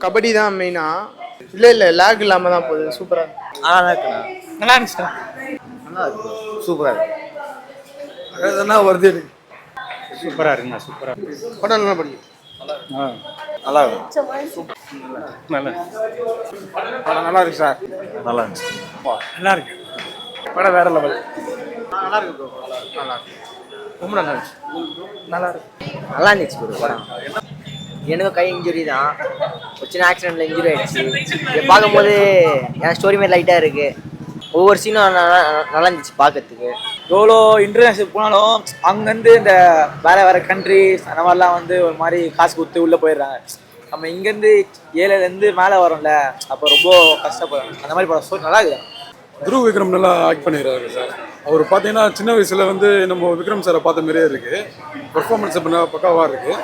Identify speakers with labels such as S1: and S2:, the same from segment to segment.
S1: கபடி தான் மெயினா. இல்லை லேக் இல்லாமல் தான் போகுது. சூப்பராக இருக்கு.
S2: நல்லா இருக்குண்ணா.
S1: நல்லா இருந்துச்சுண்ணா.
S2: நல்லா இருக்கு. சூப்பராக இருக்கு.
S1: அதனா வருது.
S2: சூப்பராக இருக்குண்ணா. சூப்பராக இருக்கு.
S1: படம் நல்லா படிக்கும்.
S2: நல்லா இருக்கு. நல்லா
S1: படம் நல்லா இருக்கு சார்.
S2: நல்லா இருந்துச்சு.
S1: நல்லா இருக்கு. படம் வேற லெவல். நல்லா இருக்கு ப்ரோ. நல்லா இருக்கு. ரொம்ப நல்லா இருந்துச்சு. நல்லா இருக்கு.
S3: நல்லா இருந்துச்சு ப்ரோ படம். எனக்கு கை இன்ஜுரி தான். ஒரு சின்ன ஆக்சிடென்ட்ல இன்ஜுரி ஆயிடுச்சு. இதை பார்க்கும்போது என் ஸ்டோரி மாதிரி லைட்டாக இருக்கு. ஒவ்வொரு சீனும் நல்லா இருந்துச்சு பார்க்கறதுக்கு.
S4: எவ்வளோ இன்டர்நேஷனல் போனாலும் அங்கேருந்து இந்த வேறு கண்ட்ரிஸ் அந்த மாதிரிலாம் வந்து ஒரு மாதிரி காசு கொடுத்து உள்ளே போயிடுறாங்க. நம்ம இங்கேருந்து ஏழையிலேருந்து மேலே வரோம்ல, அப்போ ரொம்ப கஷ்டப்படுறோம். அந்த மாதிரி படம் ஸோ நல்லா இருக்குது.
S5: துருவ் விக்ரம் நல்லா ஆக்ட் பண்ணிடுறாரு சார். அவர் பார்த்தீங்கன்னா சின்ன வயசில் வந்து நம்ம விக்ரம் சாரை பார்த்த மாதிரியே இருக்குது. பெர்ஃபார்மன்ஸ் பக்காவாக இருக்குது.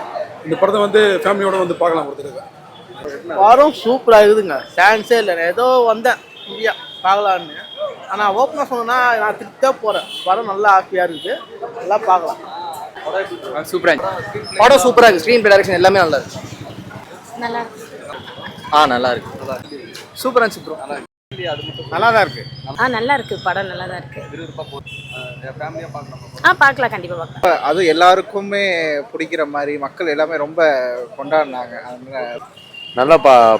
S5: இந்த படத்தை வந்து ஃபேமிலியோடு வந்து பார்க்கலாம் ஒருத்தருக்கு.
S1: படம் சூப்பராக இருக்குதுங்க. சான்ஸே இல்லை. ஏதோ வந்தேன் இந்தியா பார்க்கலான்னு. ஆனால் ஓப்பனாக சொன்னா நான் திருப்தியாக போகிறேன். படம் நல்லா ஹாப்பியாக இருக்குது. நல்லா பார்க்கலாம்.
S3: சூப்பராக இருந்துச்சு. படம் சூப்பராக இருக்குது. ஸ்க்ரீன் டைரக்ஷன் எல்லாமே நல்லா இருக்கு.
S6: நல்லா இருக்கு.
S3: நல்லா இருக்கு. சூப்பராக இருந்துச்சு ப்ரோ.
S1: நல்லா தான் இருக்குது.
S6: நல்லா இருக்கு. படம் நல்லா தான் இருக்கு. பார்க்கலாம். கண்டிப்பாக பார்க்கலாம்.
S7: அது எல்லாருக்குமே பிடிக்கிற மாதிரி மக்கள் எல்லாமே ரொம்ப கொண்டாடினாங்க.
S8: நல்ல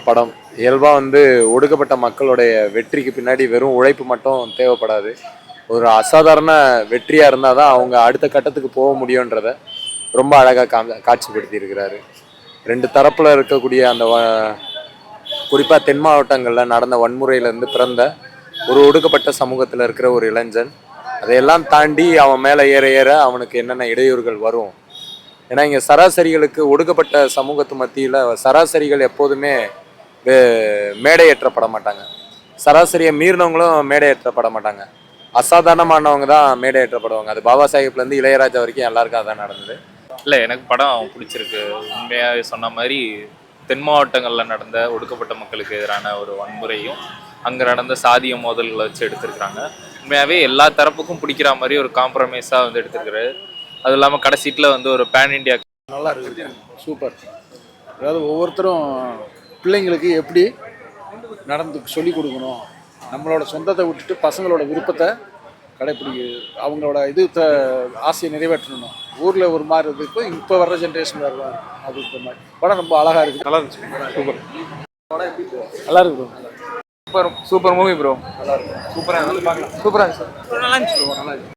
S8: படம். இயல்பாக வந்து ஒடுக்கப்பட்ட மக்களுடைய வெற்றிக்கு பின்னாடி வெறும் உழைப்பு மட்டும் தேவைப்படாது. ஒரு அசாதாரண வெற்றியாக இருந்தால் தான் அவங்க அடுத்த கட்டத்துக்கு போக முடியுன்றத ரொம்ப அழகாக காட்சிப்படுத்தி இருக்கிறாரு. ரெண்டு தரப்பில் இருக்கக்கூடிய அந்த குறிப்பாக தென் மாவட்டங்களில் நடந்த வன்முறையிலேருந்து பிறந்த ஒரு ஒடுக்கப்பட்ட சமூகத்தில் இருக்கிற ஒரு இளைஞன் அதையெல்லாம் தாண்டி அவன் மேலே ஏற ஏற அவனுக்கு என்னென்ன இடையூறுகள் வரும். ஏன்னா இங்கே சராசரிகளுக்கு ஒடுக்கப்பட்ட சமூகத்து மத்தியில் சராசரிகள் எப்போதுமே மேடையேற்றப்பட மாட்டாங்க. சராசரியை மீறினவங்களும் மேடையேற்றப்பட மாட்டாங்க. அசாதாரணமானவங்க தான் மேடையேற்றப்படுவாங்க. அது பாபா சாஹேப்லேருந்து இளையராஜா வரைக்கும் எல்லாருக்கும் அதான் நடந்தது.
S9: இல்லை, எனக்கு படம் பிடிச்சிருக்கு. உண்மையாக சொன்ன மாதிரி தென் மாவட்டங்களில் நடந்த ஒடுக்கப்பட்ட மக்களுக்கு எதிரான ஒரு வன்முறையும் அங்கே நடந்த சாதிய மோதல்களை வச்சு எடுத்திருக்கிறாங்க. உண்மையாகவே எல்லா தரப்புக்கும் பிடிக்கிற மாதிரி ஒரு காம்ப்ரமைஸாக வந்து எடுத்திருக்கிறாரு. அது இல்லாமல் கடைசீட்டில் வந்து ஒரு பேன் இண்டியா
S5: நல்லா இருக்குது. சூப்பர். அதாவது ஒவ்வொருத்தரும் பிள்ளைங்களுக்கு எப்படி நடந்து சொல்லிக் கொடுக்கணும், நம்மளோட சொந்தத்தை விட்டுட்டு பசங்களோட விருப்பத்தை அவங்களோட ஆசையை நிறைவேற்றணும். ஊரில் ஒரு மாதிரி இருக்கும், இப்போ வர்ற ஜென்ரேஷன் வேறு தான். அது இந்த மாதிரி படம் ரொம்ப அழகாக இருக்குது. நல்லா இருந்துச்சு. சூப்பர். நல்லா இருக்கு ப்ரோ.
S1: Super movie bro. நல்லா இருக்கு. சூப்பராக பார்க்கலாம். சூப்பராக இருந்துச்சு. நல்லா இருந்துச்சு ப்ரோ. நல்லா இருந்துச்சு.